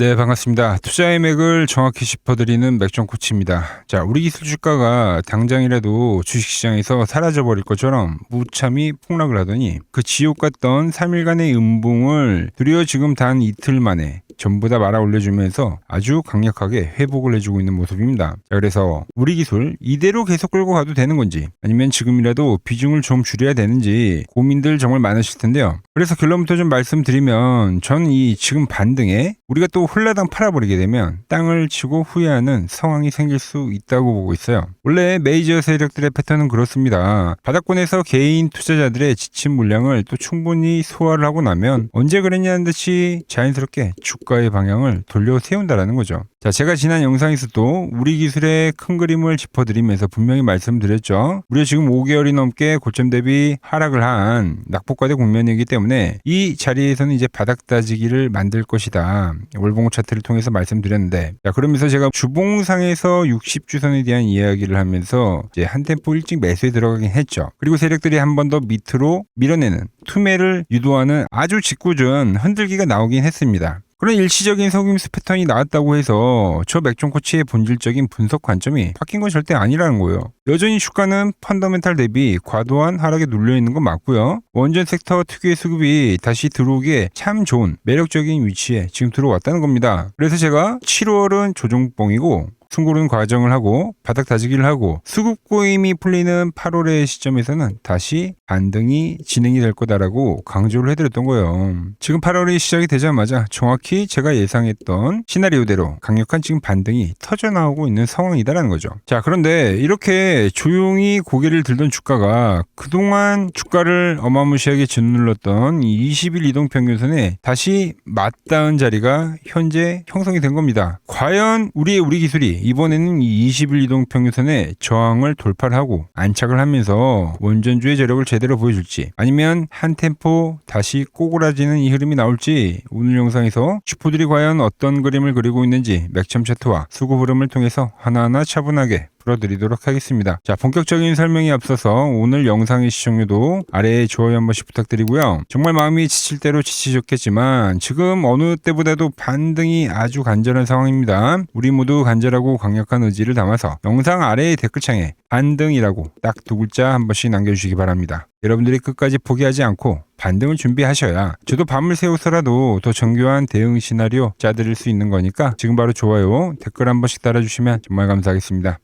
네, 반갑습니다. 투자의 맥을 정확히 짚어드리는 맥종 코치입니다. 자, 우리 기술 주가가 당장이라도 주식시장에서 사라져버릴 것처럼 무참히 폭락을 하더니 그 지옥 같던 3일간의 음봉을 드디어 지금 단 이틀 만에 전부 다 말아 올려주면서 아주 강력하게 회복을 해주고 있는 모습입니다. 자, 그래서 우리 기술 이대로 계속 끌고 가도 되는 건지 아니면 지금이라도 비중을 좀 줄여야 되는지 고민들 정말 많으실 텐데요. 그래서 결론부터 좀 말씀드리면 전 이 지금 반등에 우리가 또 홀라당 팔아버리게 되면 땅을 치고 후회하는 상황이 생길 수 있다고 보고 있어요. 원래 메이저 세력들의 패턴은 그렇습니다. 바닥권에서 개인 투자자들의 지친 물량을 또 충분히 소화를 하고 나면 언제 그랬냐는 듯이 자연스럽게 주가의 방향을 돌려 세운다라는 거죠. 자, 제가 지난 영상에서도 우리 기술의 큰 그림을 짚어드리면서 분명히 말씀드렸죠. 무려 지금 5개월이 넘게 고점 대비 하락을 한 낙폭과대 국면이기 때문에 이 자리에서는 이제 바닥 다지기를 만들 것이다. 월봉 차트를 통해서 말씀드렸는데, 자, 그러면서 제가 주봉상에서 60주선에 대한 이야기를 하면서 이제 한 템포 일찍 매수에 들어가긴 했죠. 그리고 세력들이 한 번 더 밑으로 밀어내는 투매를 유도하는 아주 짓궂은 흔들기가 나오긴 했습니다. 그런 일시적인 속임수 패턴이 나왔다고 해서 저 맥종 코치의 본질적인 분석 관점이 바뀐 건 절대 아니라는 거예요. 여전히 주가는 펀더멘탈 대비 과도한 하락에 눌려있는 건 맞고요. 원전 섹터 특유의 수급이 다시 들어오기에 참 좋은 매력적인 위치에 지금 들어왔다는 겁니다. 그래서 제가 7월은 조정봉이고 숨고르는 과정을 하고 바닥 다지기를 하고 수급 고임이 풀리는 8월의 시점에서는 다시 반등이 진행이 될 거다라고 강조를 해드렸던 거예요. 지금 8월이 시작이 되자마자 정확히 제가 예상했던 시나리오대로 강력한 지금 반등이 터져나오고 있는 상황이다라는 거죠. 자, 그런데 이렇게 조용히 고개를 들던 주가가 그동안 주가를 어마무시하게 짓눌렀던 20일 이동평균선에 다시 맞닿은 자리가 현재 형성이 된 겁니다. 과연 우리 기술이 이번에는 이 20일 이동평균선의 저항을 돌파를 하고 안착을 하면서 원전주의 저력을 제대로 보여줄지 아니면 한 템포 다시 꼬그라지는 이 흐름이 나올지 오늘 영상에서 슈퍼들이 과연 어떤 그림을 그리고 있는지 맥점 차트와 수급 흐름을 통해서 하나하나 차분하게 풀어드리도록 하겠습니다. 자, 본격적인 설명에 앞서서 오늘 영상의 시청률도 아래에 좋아요 한 번씩 부탁드리고요. 정말 마음이 지칠 대로 지치셨겠지만 지금 어느 때보다도 반등이 아주 간절한 상황입니다. 우리 모두 간절하고 강력한 의지를 담아서 영상 아래의 댓글창에 반등이라고 딱 두 글자 한 번씩 남겨주시기 바랍니다. 여러분들이 끝까지 포기하지 않고 반등을 준비하셔야 저도 밤을 새워서라도 더 정교한 대응 시나리오 짜드릴 수 있는 거니까 지금 바로 좋아요, 댓글 한 번씩 달아주시면 정말 감사하겠습니다.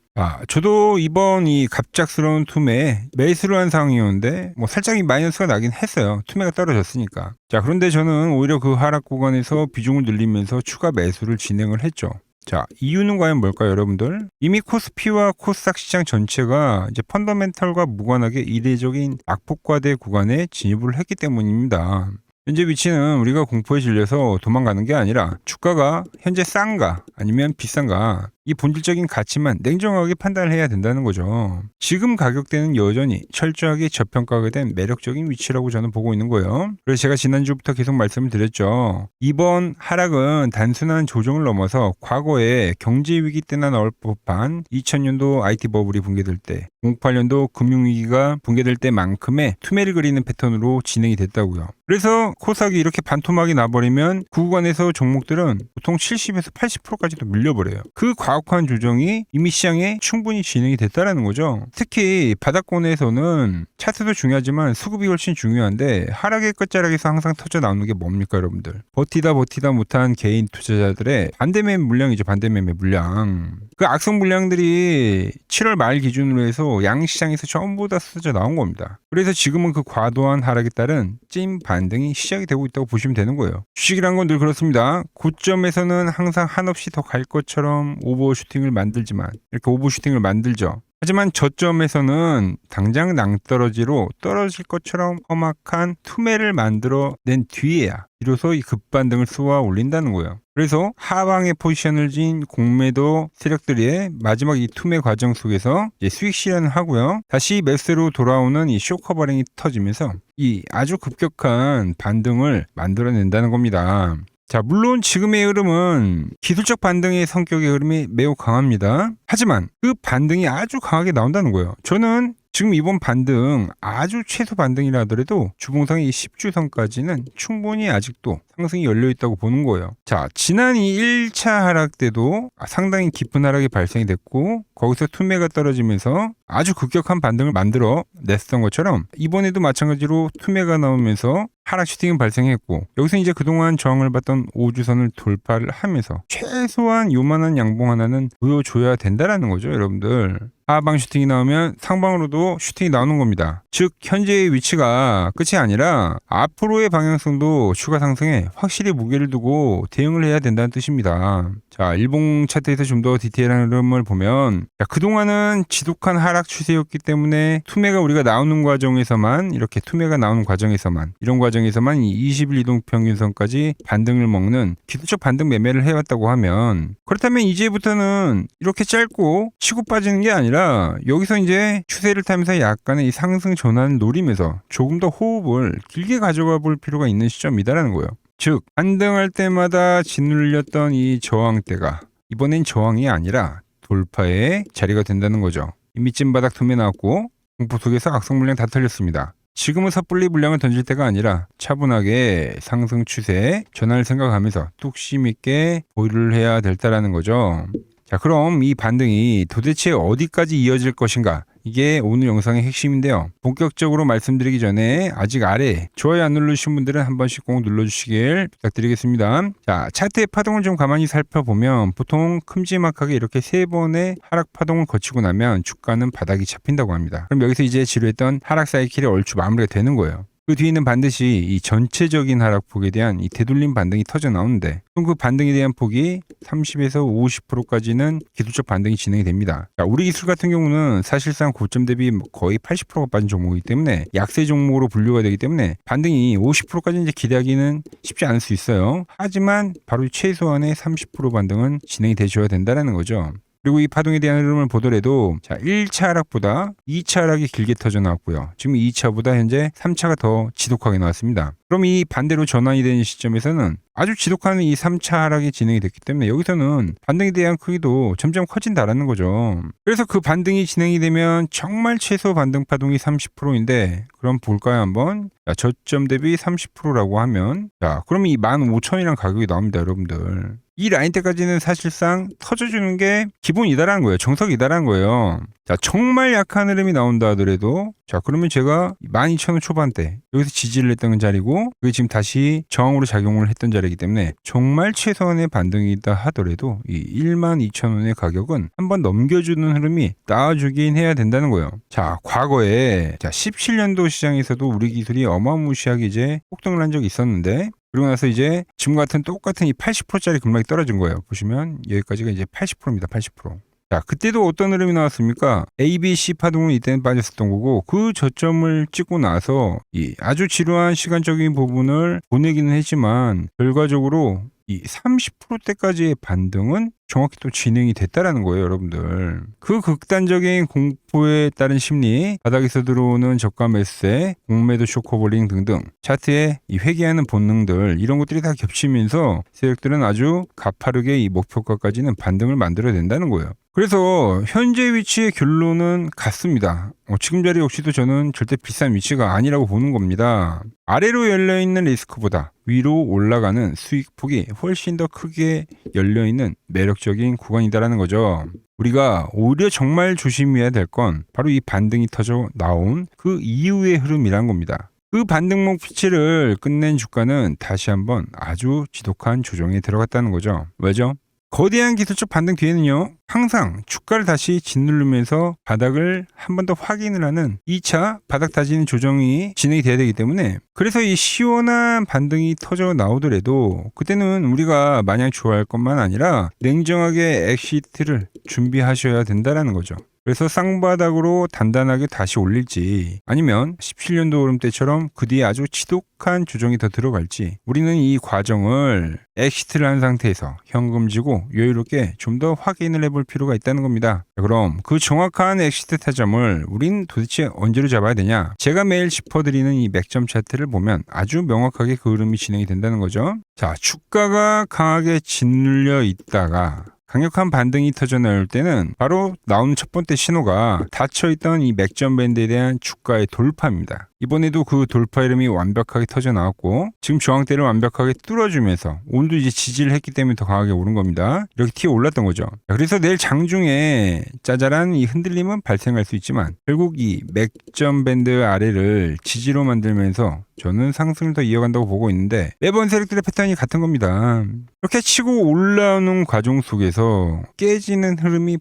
저도 이번 이 갑작스러운 투매에 매수를 한 상황이었는데 살짝 이 마이너스가 나긴 했어요. 투매가 떨어졌으니까. 자, 그런데 저는 오히려 그 하락 구간에서 비중을 늘리면서 추가 매수를 진행을 했죠. 자, 이유는 과연 뭘까요, 여러분들? 이미 코스피와 코스닥 시장 전체가 이제 펀더멘탈과 무관하게 이례적인 악폭과대 구간에 진입을 했기 때문입니다. 현재 위치는 우리가 공포에 질려서 도망가는 게 아니라 주가가 현재 싼가 아니면 비싼가 이 본질적인 가치만 냉정하게 판단을 해야 된다는 거죠. 지금 가격대는 여전히 철저하게 저평가가 된 매력적인 위치라고 저는 보고 있는 거예요. 그래서 제가 지난주부터 계속 말씀을 드렸죠. 이번 하락은 단순한 조정을 넘어서 과거에 경제위기 때나 나올 법한 2000년도 IT 버블이 붕괴될 때 08년도 금융위기가 붕괴될 때만큼의 투매를 그리는 패턴으로 진행이 됐다고요. 그래서 코스닥이 이렇게 반토막이 나버리면 그 구간에서 종목들은 보통 70에서 80%까지도 밀려버려요. 그 과학한 조정이 이미 시장에 충분히 진행이 됐다라는 거죠. 특히 바닥권에서는 차트도 중요하지만 수급이 훨씬 중요한데 하락의 끝자락에서 항상 터져 나오는 게 뭡니까, 여러분들? 버티다 못한 개인 투자자들의 반대매매 물량이죠. 반대매매 물량. 그 악성 물량들이 7월 말 기준으로 해서 양시장에서 전부 다 쏟아져 나온 겁니다. 그래서 지금은 그 과도한 하락에 따른 찐 반등이 시작이 되고 있다고 보시면 되는 거예요. 주식이란 건 늘 그렇습니다. 고점에서는 항상 한없이 더 갈 것처럼 오버슈팅을 만들지만 이렇게 오버슈팅을 만들죠. 하지만 저점에서는 당장 낭떠러지로 떨어질 것처럼 험악한 투매를 만들어낸 뒤에야 비로소 이 급반등을 쏘아 올린다는 거예요. 그래서 하방에 포지션을 진 공매도 세력들의 마지막 이 투매 과정 속에서 이제 수익 실현을 하고요. 다시 매수로 돌아오는 이 쇼커버링이 터지면서 이 아주 급격한 반등을 만들어낸다는 겁니다. 자, 물론 지금의 흐름은 기술적 반등의 성격의 흐름이 매우 강합니다. 하지만 그 반등이 아주 강하게 나온다는 거예요. 저는 지금 이번 반등 아주 최소 반등이라 하더라도 주봉상의 이 10주선까지는 충분히 아직도 상승이 열려있다고 보는 거예요. 자, 지난 이 1차 하락 때도 상당히 깊은 하락이 발생이 됐고 거기서 투매가 떨어지면서 아주 급격한 반등을 만들어 냈던 것처럼 이번에도 마찬가지로 투매가 나오면서 하락 슈팅이 발생했고 여기서 이제 그동안 저항을 받던 5주선을 돌파를 하면서 최소한 요만한 양봉 하나는 보여줘야 된다라는 거죠, 여러분들. 하방 슈팅이 나오면 상방으로도 슈팅이 나오는 겁니다. 즉 현재의 위치가 끝이 아니라 앞으로의 방향성도 추가 상승에 확실히 무게를 두고 대응을 해야 된다는 뜻입니다. 자, 일봉 차트에서 좀 더 디테일한 흐름을 보면 그동안은 지독한 하락 추세였기 때문에 투매가 우리가 나오는 과정에서만 이렇게 투매가 나오는 과정에서만 이런 과정에서만 이 20일 이동 평균선까지 반등을 먹는 기술적 반등 매매를 해왔다고 하면 그렇다면 이제부터는 이렇게 짧고 치고 빠지는 게 아니라 여기서 이제 추세를 타면서 약간의 이 상승 전환을 노리면서 조금 더 호흡을 길게 가져가 볼 필요가 있는 시점이다라는 거예요. 즉 반등할 때마다 짓눌렸던 이 저항대가 이번엔 저항이 아니라 돌파의 자리가 된다는 거죠. 이미 찐바닥 투매 나왔고 공포 속에서 악성 물량 다 털렸습니다. 지금은 섣불리 물량을 던질 때가 아니라 차분하게 상승 추세 전환을 생각하면서 뚝심 있게 보유를 해야 될다라는 거죠. 자, 그럼 이 반등이 도대체 어디까지 이어질 것인가? 이게 오늘 영상의 핵심인데요. 본격적으로 말씀드리기 전에 아직 아래 좋아요 안 누르신 분들은 한 번씩 꼭 눌러주시길 부탁드리겠습니다. 자, 차트의 파동을 좀 가만히 살펴보면 보통 큼지막하게 이렇게 3번의 하락 파동을 거치고 나면 주가는 바닥이 잡힌다고 합니다. 그럼 여기서 이제 지루했던 하락 사이클이 얼추 마무리가 되는 거예요. 그 뒤에는 반드시 이 전체적인 하락폭에 대한 이 되돌림 반등이 터져 나오는데 그 반등에 대한 폭이 30에서 50%까지는 기술적 반등이 진행이 됩니다. 자, 우리 기술 같은 경우는 사실상 고점 대비 거의 80%가 빠진 종목이기 때문에 약세 종목으로 분류가 되기 때문에 반등이 50%까지 이제 기대하기는 쉽지 않을 수 있어요. 하지만 바로 최소한의 30% 반등은 진행이 되셔야 된다는 거죠. 그리고 이 파동에 대한 흐름을 보더라도 자, 1차 하락보다 2차 하락이 길게 터져 나왔고요. 지금 2차보다 현재 3차가 더 지독하게 나왔습니다. 그럼 이 반대로 전환이 되는 시점에서는 아주 지독한 이 3차 하락이 진행이 됐기 때문에 여기서는 반등에 대한 크기도 점점 커진다라는 거죠. 그래서 그 반등이 진행이 되면 정말 최소 반등 파동이 30%인데 그럼 볼까요 한번? 자, 저점 대비 30%라고 하면 자, 그럼 이 15,000이라는 가격이 나옵니다, 여러분들. 이 라인 때까지는 사실상 터져주는 게 기본이다라는 거예요. 정석이다라는 거예요. 자, 정말 약한 흐름이 나온다 하더라도 자, 그러면 제가 12,000원 초반대 여기서 지지를 했던 자리고 그게 지금 다시 저항으로 작용을 했던 자리이기 때문에 정말 최소한의 반등이다 하더라도 이 12,000원의 가격은 한번 넘겨주는 흐름이 나와주긴 해야 된다는 거예요. 자, 과거에 자 17년도 시장에서도 우리 기술이 어마무시하게 이제 폭등을 한 적이 있었는데 그리고 나서 이제 지금 같은 똑같은 이 80%짜리 급락이 떨어진 거예요. 보시면 여기까지가 이제 80%입니다. 80%. 자, 그때도 어떤 흐름이 나왔습니까? ABC 파동은 이때는 빠졌었던 거고 그 저점을 찍고 나서 이 아주 지루한 시간적인 부분을 보내기는 했지만 결과적으로 이 30%대까지의 반등은 정확히 또 진행이 됐다라는 거예요, 여러분들. 그 극단적인 공포에 따른 심리, 바닥에서 들어오는 저가 매수세, 공매도 쇼커볼링 등등 차트에 이 회귀하는 본능들 이런 것들이 다 겹치면서 세력들은 아주 가파르게 이 목표가까지는 반등을 만들어야 된다는 거예요. 그래서 현재 위치의 결론은 같습니다. 지금 자리 역시도 저는 절대 비싼 위치가 아니라고 보는 겁니다. 아래로 열려있는 리스크보다 위로 올라가는 수익폭이 훨씬 더 크게 열려있는 매력적인 구간이다라는 거죠. 우리가 오히려 정말 조심해야 될 건 바로 이 반등이 터져 나온 그 이후의 흐름이란 겁니다. 그 반등목 피치를 끝낸 주가는 다시 한번 아주 지독한 조정에 들어갔다는 거죠. 왜죠? 거대한 기술적 반등 뒤에는요 항상 주가를 다시 짓누르면서 바닥을 한 번 더 확인을 하는 2차 바닥 다지는 조정이 진행이 돼야 되기 때문에 그래서 이 시원한 반등이 터져 나오더라도 그때는 우리가 마냥 좋아할 것만 아니라 냉정하게 엑시트를 준비하셔야 된다는 거죠. 그래서 쌍바닥으로 단단하게 다시 올릴지 아니면 17년도 오름 때처럼 그 뒤에 아주 지독한 조정이 더 들어갈지 우리는 이 과정을 엑시트를 한 상태에서 현금 지고 여유롭게 좀 더 확인을 해볼 필요가 있다는 겁니다. 그럼 그 정확한 엑시트 타점을 우린 도대체 언제로 잡아야 되냐? 제가 매일 짚어드리는 이 맥점 차트를 보면 아주 명확하게 그 흐름이 진행이 된다는 거죠. 자, 주가가 강하게 짓눌려 있다가 강력한 반등이 터져 나올 때는 바로 나오는 첫 번째 신호가 닫혀있던 이 맥점 밴드에 대한 주가의 돌파입니다. 이번에도 그 돌파 이름이 완벽하게 터져 나왔고 지금 저항대를 완벽하게 뚫어주면서 오늘도 이제 지지를 했기 때문에 더 강하게 오른 겁니다. 이렇게 튀어 올랐던 거죠. 그래서 내일 장중에 짜잘한 이 흔들림은 발생할 수 있지만 결국 이 맥점 밴드 아래를 지지로 만들면서 저는 상승을 더 이어간다고 보고 있는데 매번 세력들의 패턴이 같은 겁니다. 이렇게 치고 올라오는 과정 속에서 깨지는 흐름이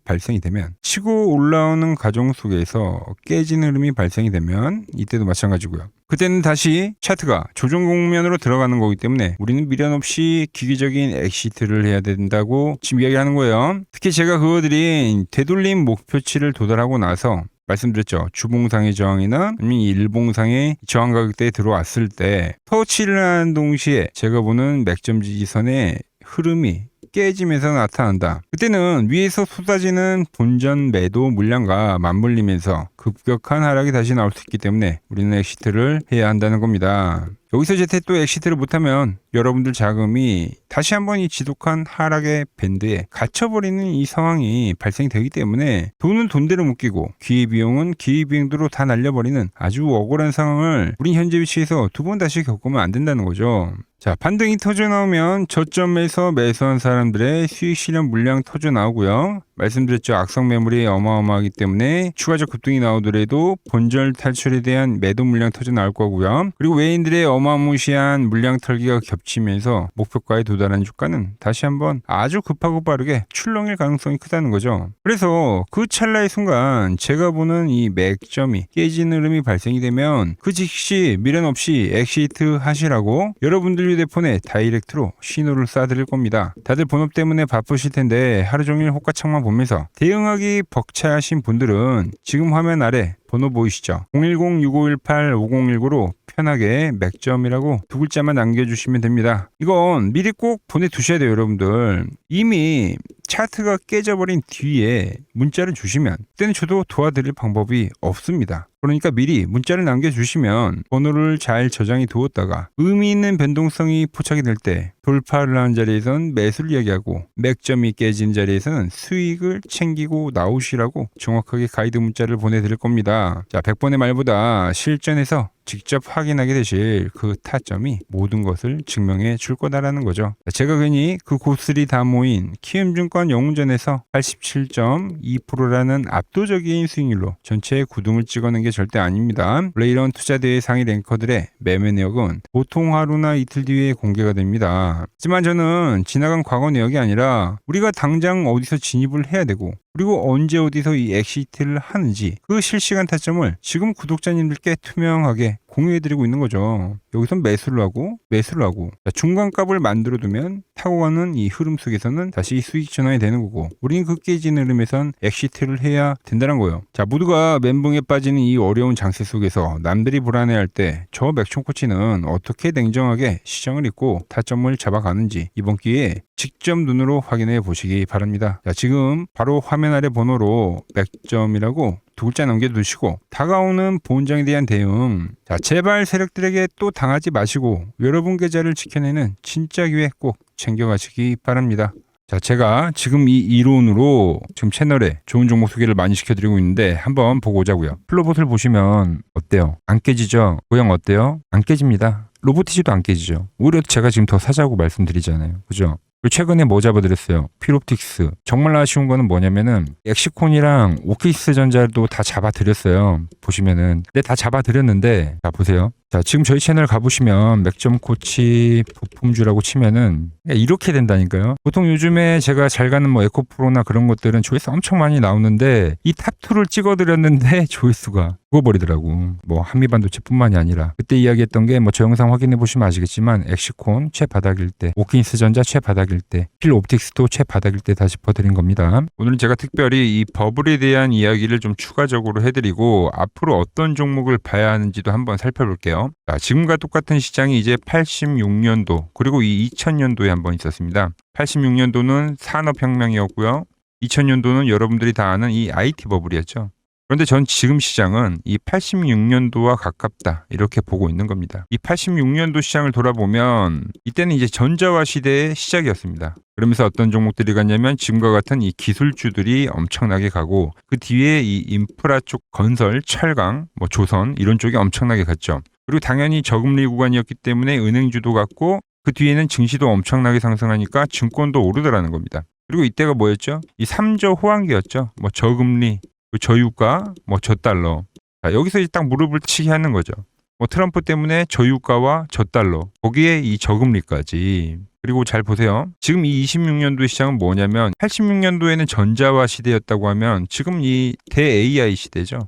발생이 되면 이때도 마찬가지고요. 그때는 다시 차트가 조정 국면으로 들어가는 거기 때문에 우리는 미련 없이 기기적인 엑시트를 해야 된다고 지금 이야기하는 거예요. 특히 제가 그거들이 되돌림 목표치를 도달하고 나서 말씀드렸죠. 주봉상의 저항이나 아니면 일봉상의 저항 가격대에 들어왔을 때 터치를 하는 동시에 제가 보는 맥점 지지선의 흐름이 깨지면서 나타난다. 그때는 위에서 쏟아지는 본전 매도 물량과 맞물리면서 급격한 하락이 다시 나올 수 있기 때문에 우리는 엑시트를 해야 한다는 겁니다. 여기서 제때 또 엑시트를 못하면 여러분들 자금이 다시 한번 이 지독한 하락의 밴드에 갇혀버리는 이 상황이 발생되기 때문에 돈은 돈대로 묶이고 기회비용은 기회비용대로 다 날려버리는 아주 억울한 상황을 우린 현재 위치에서 두 번 다시 겪으면 안 된다는 거죠. 자, 반등이 터져 나오면 저점에서 매수한 사람들의 수익 실현 물량 터져 나오고요. 말씀드렸죠. 악성 매물이 어마어마하기 때문에 추가적 급등이 나오더라도 본절 탈출에 대한 매도 물량 터져 나올 거고요. 그리고 외인들의 어마무시한 물량 털기가 겹치면서 목표가에 도달한 주가는 다시 한번 아주 급하고 빠르게 출렁일 가능성이 크다는 거죠. 그래서 그 찰나의 순간 제가 보는 이 맥점이 깨지는 흐름이 발생이 되면 그 즉시 미련 없이 엑시트 하시라고 여러분들 휴대폰에 다이렉트로 신호를 쏴드릴 겁니다. 다들 본업 때문에 바쁘실 텐데 하루 종일 호가창만 보면서 대응하기 벅차하신 분들은 지금 화면 아래 번호 보이시죠? 010-6518-5019로 편하게 맥점이라고 두 글자만 남겨주시면 됩니다. 이건 미리 꼭 보내두셔야 돼요, 여러분들. 이미 차트가 깨져버린 뒤에 문자를 주시면 그때는 저도 도와드릴 방법이 없습니다. 그러니까 미리 문자를 남겨주시면 번호를 잘 저장해 두었다가 의미 있는 변동성이 포착이 될 때 돌파를 하는 자리에서는 매수를 이야기하고 맥점이 깨진 자리에서는 수익을 챙기고 나오시라고 정확하게 가이드 문자를 보내드릴 겁니다. 자, 100번의 말보다 실전에서 직접 확인하게 되실 그 타점이 모든 것을 증명해 줄 거다라는 거죠. 제가 괜히 그 고슬이 다 모인 키움증권 영웅전에서 87.2%라는 압도적인 수익률로 전체 9등을 찍어낸 게 절대 아닙니다. 원래 이런 투자대회 상위 랭커들의 매매 내역은 보통 하루나 이틀 뒤에 공개가 됩니다. 하지만 저는 지나간 과거 내역이 아니라 우리가 당장 어디서 진입을 해야 되고 그리고 언제 어디서 이 엑시트를 하는지 그 실시간 타점을 지금 구독자님들께 투명하게 공유해드리고 있는 거죠. 여기선 매수를 하고 중간값을 만들어두면 타고 가는 이 흐름 속에서는 다시 수익 전환이 되는 거고 우리는 그 깨지는 흐름에선 엑시트를 해야 된다는 거예요. 자, 모두가 멘붕에 빠지는 이 어려운 장세 속에서 남들이 불안해할 때 저 맥촌코치는 어떻게 냉정하게 시장을 읽고 타점을 잡아가는지 이번 기회에 직접 눈으로 확인해 보시기 바랍니다. 자, 지금 바로 화면 아래 번호로 맥점이라고 두 글자 남겨두시고 다가오는 본장에 대한 대응, 자, 제발 세력들에게 또 당하지 마시고 여러분 계좌를 지켜내는 진짜 기회 꼭 챙겨가시기 바랍니다. 자, 제가 지금 이 이론으로 지금 채널에 좋은 종목 소개를 많이 시켜드리고 있는데 한번 보고 오자고요. 플로봇을 보시면 어때요? 안 깨지죠? 모양 어때요? 안 깨집니다. 로보티지도 안 깨지죠. 오히려 제가 지금 더 사자고 말씀드리잖아요. 그죠? 최근에 뭐 잡아드렸어요? 필옵틱스. 정말 아쉬운 거는 뭐냐면은 엑시콘이랑 오키스 전자도 다 잡아드렸어요. 보시면은. 근데 다 잡아드렸는데 자, 보세요. 자, 지금 저희 채널 가보시면 맥점 코치 부품주라고 치면은 이렇게 된다니까요. 보통 요즘에 제가 잘 가는 뭐 에코프로나 그런 것들은 조회수 엄청 많이 나오는데 이 탑2를 찍어드렸는데 조회수가 죽어버리더라고. 뭐 한미반도체뿐만이 아니라 그때 이야기했던 게 뭐 저 영상 확인해 보시면 아시겠지만 엑시콘 최바닥일 때, 오킨스 전자 최바닥일 때, 필옵틱스도 최바닥일 때 다 짚어드린 겁니다. 오늘은 제가 특별히 이 버블에 대한 이야기를 좀 추가적으로 해드리고 앞으로 어떤 종목을 봐야 하는지도 한번 살펴볼게요. 자, 지금과 똑같은 시장이 이제 86년도 그리고 이 2000년도에 한번 있었습니다. 86년도는 산업혁명이었고요. 2000년도는 여러분들이 다 아는 이 IT 버블이었죠. 그런데 전 지금 시장은 이 86년도와 가깝다 이렇게 보고 있는 겁니다. 이 86년도 시장을 돌아보면 이때는 이제 전자화 시대의 시작이었습니다. 그러면서 어떤 종목들이 갔냐면 지금과 같은 이 기술주들이 엄청나게 가고 그 뒤에 이 인프라 쪽 건설, 철강, 뭐 조선 이런 쪽이 엄청나게 갔죠. 그리고 당연히 저금리 구간이었기 때문에 은행주도 갔고 그 뒤에는 증시도 엄청나게 상승하니까 증권도 오르더라는 겁니다. 그리고 이때가 뭐였죠? 이 3저 호황기였죠. 뭐 저금리, 저유가, 뭐 저달러. 자, 여기서 이제 딱 무릎을 치게 하는 거죠. 뭐 트럼프 때문에 저유가와 저달러, 거기에 이 저금리까지. 그리고 잘 보세요. 지금 이 26년도 시장은 뭐냐면 86년도에는 전자화 시대였다고 하면 지금 이 대 AI 시대죠.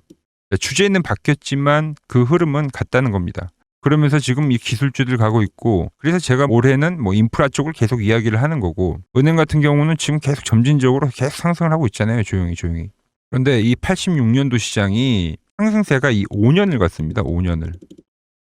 주제는 바뀌었지만 그 흐름은 같다는 겁니다. 그러면서 지금 이 기술주들 가고 있고, 그래서 제가 올해는 뭐 인프라 쪽을 계속 이야기를 하는 거고, 은행 같은 경우는 지금 계속 점진적으로 계속 상승을 하고 있잖아요. 조용히. 그런데 이 86년도 시장이 상승세가 이 5년을 갔습니다. 5년을.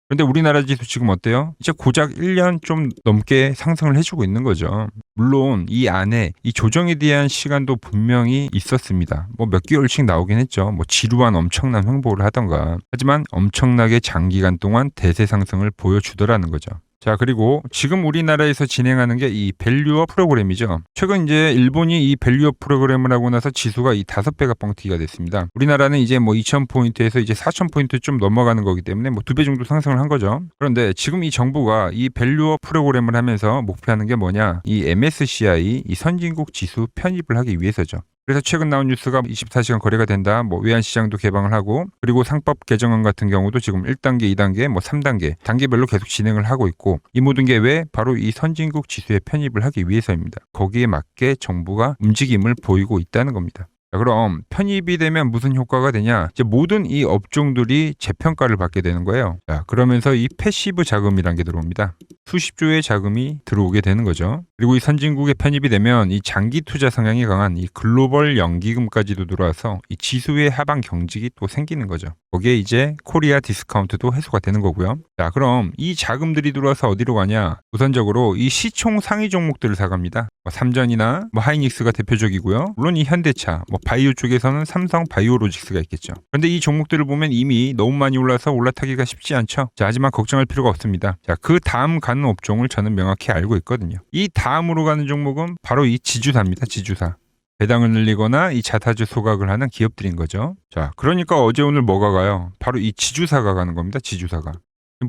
그런데 우리나라 지수 지금 어때요? 이제 고작 1년 좀 넘게 상승을 해주고 있는 거죠. 물론 이 안에 이 조정에 대한 시간도 분명히 있었습니다. 뭐 몇 개월씩 나오긴 했죠. 뭐 지루한 엄청난 횡보를 하던가. 하지만 엄청나게 장기간 동안 대세 상승을 보여주더라는 거죠. 자, 그리고 지금 우리나라에서 진행하는 게 이 밸류업 프로그램이죠. 최근 이제 일본이 이 밸류업 프로그램을 하고 나서 지수가 이 5배가 뻥튀기가 됐습니다. 우리나라는 이제 뭐 2,000포인트에서 이제 4,000포인트 좀 넘어가는 거기 때문에 뭐 2배 정도 상승을 한 거죠. 그런데 지금 이 정부가 이 밸류업 프로그램을 하면서 목표하는 게 뭐냐? 이 MSCI 이 선진국 지수 편입을 하기 위해서죠. 그래서 최근 나온 뉴스가 24시간 거래가 된다. 뭐 외환시장도 개방을 하고, 그리고 상법 개정안 같은 경우도 지금 1단계, 2단계, 뭐 3단계, 단계별로 계속 진행을 하고 있고, 이 모든 게 왜? 바로 이 선진국 지수에 편입을 하기 위해서입니다. 거기에 맞게 정부가 움직임을 보이고 있다는 겁니다. 자, 그럼 편입이 되면 무슨 효과가 되냐? 이제 모든 이 업종들이 재평가를 받게 되는 거예요. 자, 그러면서 이 패시브 자금이라는 게 들어옵니다. 수십조의 자금이 들어오게 되는 거죠. 그리고 이 선진국에 편입이 되면 이 장기 투자 성향이 강한 이 글로벌 연기금까지도 들어와서 이 지수의 하방 경직이 또 생기는 거죠. 거기에 이제 코리아 디스카운트도 해소가 되는 거고요. 자, 그럼 이 자금들이 들어와서 어디로 가냐? 우선적으로 이 시총 상위 종목들을 사갑니다. 뭐 삼전이나 뭐 하이닉스가 대표적이고요. 물론 이 현대차, 뭐 바이오 쪽에서는 삼성 바이오로직스가 있겠죠. 그런데 이 종목들을 보면 이미 너무 많이 올라서 올라타기가 쉽지 않죠. 자, 하지만 걱정할 필요가 없습니다. 자, 그 다음 가는 업종을 저는 명확히 알고 있거든요. 이 다음으로 가는 종목은 바로 이 지주사입니다. 지주사. 배당을 늘리거나 이 자사주 소각을 하는 기업들인 거죠. 자, 그러니까 어제 오늘 뭐가 가요? 바로 이 지주사가 가는 겁니다. 지주사가.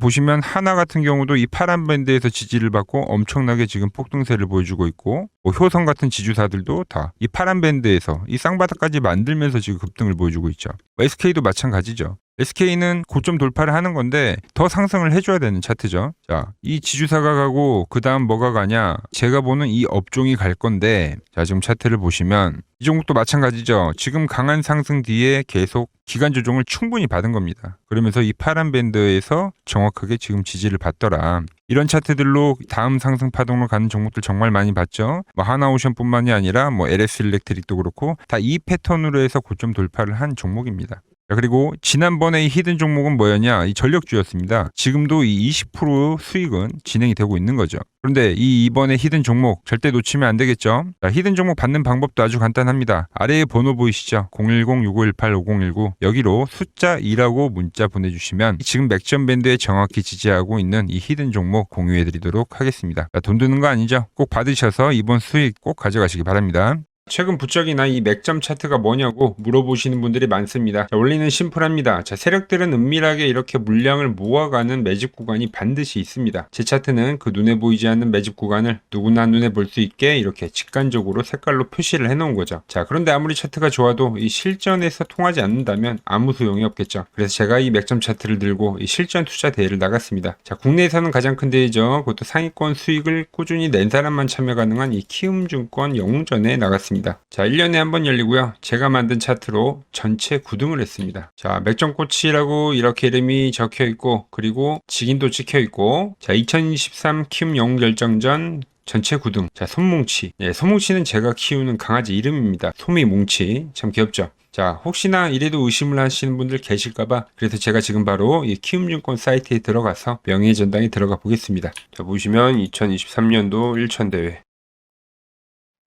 보시면 하나 같은 경우도 이 파란 밴드에서 지지를 받고 엄청나게 지금 폭등세를 보여주고 있고, 뭐 효성 같은 지주사들도 다 이 파란 밴드에서 이 쌍바닥까지 만들면서 지금 급등을 보여주고 있죠. SK도 마찬가지죠. SK는 고점 돌파를 하는 건데 더 상승을 해줘야 되는 차트죠. 자, 이 지주사가 가고 그 다음 뭐가 가냐? 제가 보는 이 업종이 갈 건데, 자, 지금 차트를 보시면 이 종목도 마찬가지죠. 지금 강한 상승 뒤에 계속 기간 조정을 충분히 받은 겁니다. 그러면서 이 파란 밴드에서 정확하게 지금 지지를 받더라. 이런 차트들로 다음 상승 파동으로 가는 종목들 정말 많이 봤죠. 뭐 하나오션뿐만이 아니라 뭐 LS 일렉트릭도 그렇고 다 이 패턴으로 해서 고점 돌파를 한 종목입니다. 자, 그리고 지난번에 이 히든 종목은 뭐였냐? 이 전력주였습니다. 지금도 이 20% 수익은 진행이 되고 있는 거죠. 그런데 이번에 히든 종목 절대 놓치면 안 되겠죠? 자, 히든 종목 받는 방법도 아주 간단합니다. 아래에 번호 보이시죠? 010-6518-5019 여기로 숫자 2라고 문자 보내주시면 지금 맥점 밴드에 정확히 지지하고 있는 이 히든 종목 공유해드리도록 하겠습니다. 자, 돈 드는 거 아니죠? 꼭 받으셔서 이번 수익 꼭 가져가시기 바랍니다. 최근 부적이나 이 맥점 차트가 뭐냐고 물어보시는 분들이 많습니다. 자, 원리는 심플합니다. 자, 세력들은 은밀하게 이렇게 물량을 모아가는 매집 구간이 반드시 있습니다. 제 차트는 그 눈에 보이지 않는 매집 구간을 누구나 눈에 볼 수 있게 이렇게 직관적으로 색깔로 표시를 해놓은 거죠. 자, 그런데 아무리 차트가 좋아도 이 실전에서 통하지 않는다면 아무 소용이 없겠죠. 그래서 제가 이 맥점 차트를 들고 이 실전 투자 대회를 나갔습니다. 자, 국내에서는 가장 큰 대회죠. 그것도 상위권 수익을 꾸준히 낸 사람만 참여 가능한 이 키움증권 영웅전에 나갔습니다. 자, 1년에 한 번 열리고요. 제가 만든 차트로 전체 9등을 했습니다. 자, 맥점코치라고 이렇게 이름이 적혀 있고, 그리고 직인도 찍혀 있고, 자, 2023 키움 영웅 결정전 전체 9등. 자, 손뭉치. 예, 손뭉치는 제가 키우는 강아지 이름입니다. 소미뭉치. 참 귀엽죠? 자, 혹시나 이래도 의심을 하시는 분들 계실까봐 그래서 제가 지금 바로 이 키움증권 사이트에 들어가서 명예의 전당에 들어가 보겠습니다. 자, 보시면 2023년도 1천 대회.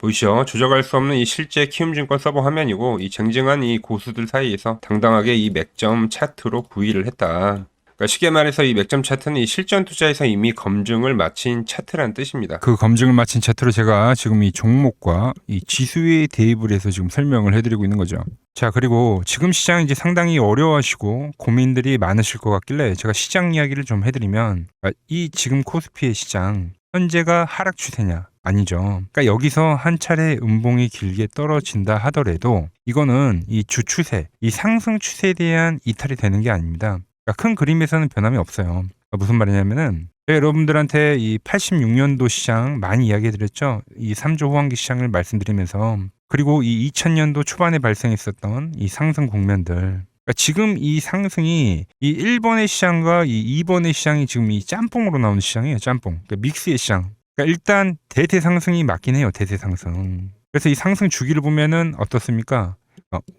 보이시죠? 조작할 수 없는 이 실제 키움증권 서버 화면이고, 이 쟁쟁한 이 고수들 사이에서 당당하게 이 맥점 차트로 구위를 했다. 그러니까 쉽게 말해서 이 맥점 차트는 이 실전 투자에서 이미 검증을 마친 차트라는 뜻입니다. 그 검증을 마친 차트로 제가 지금 이 종목과 이 지수에 대입을 해서 지금 설명을 해드리고 있는 거죠. 자, 그리고 지금 시장 이제 상당히 어려워하시고 고민들이 많으실 것 같길래 제가 시장 이야기를 좀 해드리면, 이 지금 코스피의 시장 현재가 하락 추세냐? 아니죠. 그러니까 여기서 한 차례 음봉이 길게 떨어진다 하더라도 이거는 이 주추세, 이 상승 추세에 대한 이탈이 되는 게 아닙니다. 그러니까 큰 그림에서는 변함이 없어요. 그러니까 무슨 말이냐면은 제가 여러분들한테 이 86년도 시장 많이 이야기해드렸죠. 이 3조 호황기 시장을 말씀드리면서, 그리고 이 2000년도 초반에 발생했었던 이 상승 국면들, 그러니까 지금 이 상승이 이 1번의 시장과 이 2번의 시장이 지금 이 짬뽕으로 나오는 시장이에요. 짬뽕. 그러니까 믹스의 시장. 그러니까 일단 대세 상승이 맞긴 해요. 대세 상승. 그래서 이 상승 주기를 보면은 어떻습니까?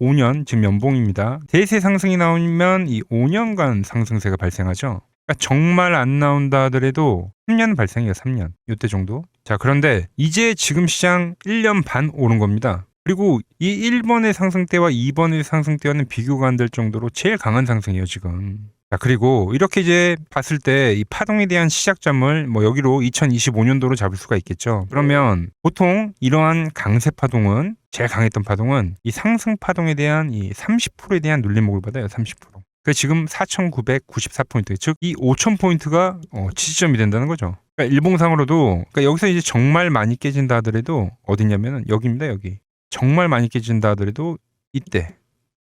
5년 지금 연봉입니다. 대세 상승이 나오면 이 5년간 상승세가 발생하죠. 그러니까 정말 안 나온다 하더라도 3년 발생해요. 3년. 이때 정도. 자, 그런데 이제 지금 시장 1년 반 오른 겁니다. 그리고 이 1번의 상승 때와 2번의 상승 때와는 비교가 안 될 정도로 제일 강한 상승이에요, 지금. 자, 그리고 이렇게 이제 봤을 때 이 파동에 대한 시작점을 뭐 여기로 2025년도로 잡을 수가 있겠죠. 그러면 보통 이러한 강세 파동은, 제일 강했던 파동은 이 상승 파동에 대한 이 30%에 대한 눌림목을 받아요. 30%. 그 지금 4,994포인트, 즉 이 5,000포인트가 지지점이 된다는 거죠. 그러니까 일봉상으로도, 그러니까 여기서 이제 정말 많이 깨진다 하더라도 어디냐면은 여기입니다. 여기. 정말 많이 깨진다 하더라도 이때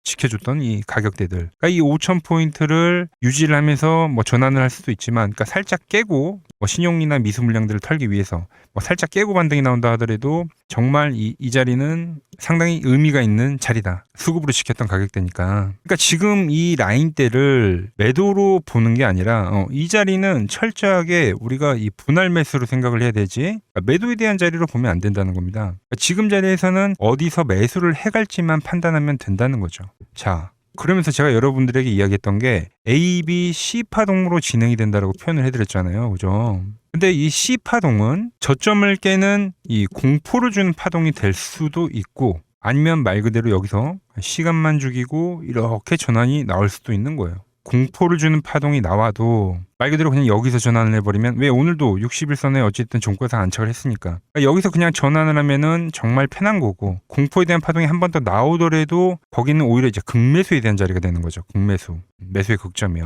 지켜줬던 이 가격대들, 그러니까 이 5,000포인트를 유지를 하면서 뭐 전환을 할 수도 있지만, 그러니까 살짝 깨고 뭐 신용이나 미수 물량들을 털기 위해서 뭐 살짝 깨고 반등이 나온다 하더라도 정말 이 자리는 상당히 의미가 있는 자리다. 수급으로 지켰던 가격대니까. 그러니까 지금 이 라인대를 매도로 보는 게 아니라 이 자리는 철저하게 우리가 이 분할 매수로 생각을 해야 되지, 그러니까 매도에 대한 자리로 보면 안 된다는 겁니다. 그러니까 지금 자리에서는 어디서 매수를 해갈지만 판단하면 된다는 거죠. 자, 그러면서 제가 여러분들에게 이야기했던 게 A, B, C 파동으로 진행이 된다라고 표현을 해드렸잖아요. 그죠? 근데 이 C 파동은 저점을 깨는 이 공포를 주는 파동이 될 수도 있고, 아니면 말 그대로 여기서 시간만 죽이고 이렇게 전환이 나올 수도 있는 거예요. 공포를 주는 파동이 나와도 말 그대로 그냥 여기서 전환을 해버리면, 왜 오늘도 60일선에 어쨌든 종가상 안착을 했으니까, 그러니까 여기서 그냥 전환을 하면은 정말 편한 거고, 공포에 대한 파동이 한 번 더 나오더라도 거기는 오히려 이제 극매수에 대한 자리가 되는 거죠. 극매수, 매수의 극점이요.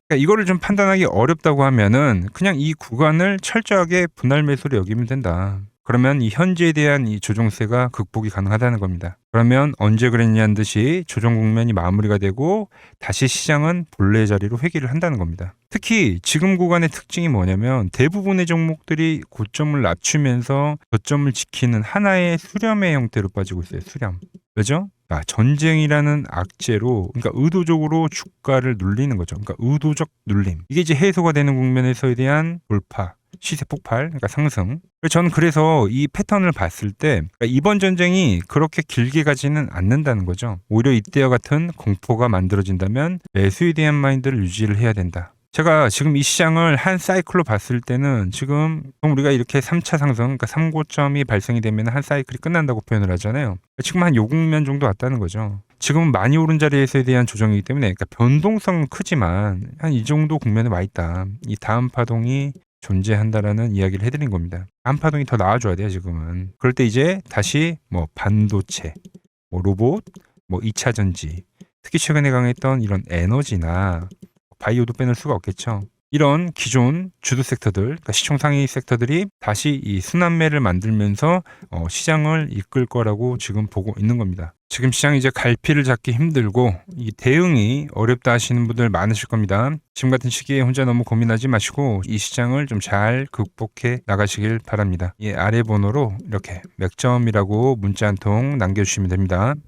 그러니까 이거를 좀 판단하기 어렵다고 하면은 그냥 이 구간을 철저하게 분할 매수로 여기면 된다. 그러면 이 현재에 대한 이 조정세가 극복이 가능하다는 겁니다. 그러면 언제 그랬냐는 듯이 조정 국면이 마무리가 되고 다시 시장은 본래 자리로 회귀를 한다는 겁니다. 특히 지금 구간의 특징이 뭐냐면 대부분의 종목들이 고점을 낮추면서 저점을 지키는 하나의 수렴의 형태로 빠지고 있어요. 수렴. 왜죠? 전쟁이라는 악재로, 그러니까 의도적으로 주가를 눌리는 거죠. 그러니까 의도적 눌림. 이게 이제 해소가 되는 국면에서에 대한 돌파, 시세 폭발, 그러니까 상승. 저는 그래서 이 패턴을 봤을 때 그러니까 이번 전쟁이 그렇게 길게 가지는 않는다는 거죠. 오히려 이때와 같은 공포가 만들어진다면 매수에 대한 마인드를 유지를 해야 된다. 제가 지금 이 시장을 한 사이클로 봤을 때는 지금 우리가 이렇게 3차 상승, 그러니까 3고점이 발생이 되면 한 사이클이 끝난다고 표현을 하잖아요. 지금 한 요 국면 정도 왔다는 거죠. 지금은 많이 오른 자리에서에 대한 조정이기 때문에, 그러니까 변동성은 크지만 한 이 정도 국면에 와 있다. 이 다음 파동이 존재한다라는 이야기를 해드린 겁니다. 다음 파동이 더 나와줘야 돼요, 지금은. 그럴 때 이제 다시 뭐 반도체, 뭐 로봇, 뭐 2차 전지, 특히 최근에 강했던 이런 에너지나 바이오도 빼놓을 수가 없겠죠. 이런 기존 주도 섹터들, 그러니까 시총 상위 섹터들이 다시 이 순환매를 만들면서 시장을 이끌 거라고 지금 보고 있는 겁니다. 지금 시장이 이제 갈피를 잡기 힘들고 이 대응이 어렵다 하시는 분들 많으실 겁니다. 지금 같은 시기에 혼자 너무 고민하지 마시고 이 시장을 좀 잘 극복해 나가시길 바랍니다. 이 아래 번호로 이렇게 맥점이라고 문자 한 통 남겨주시면 됩니다.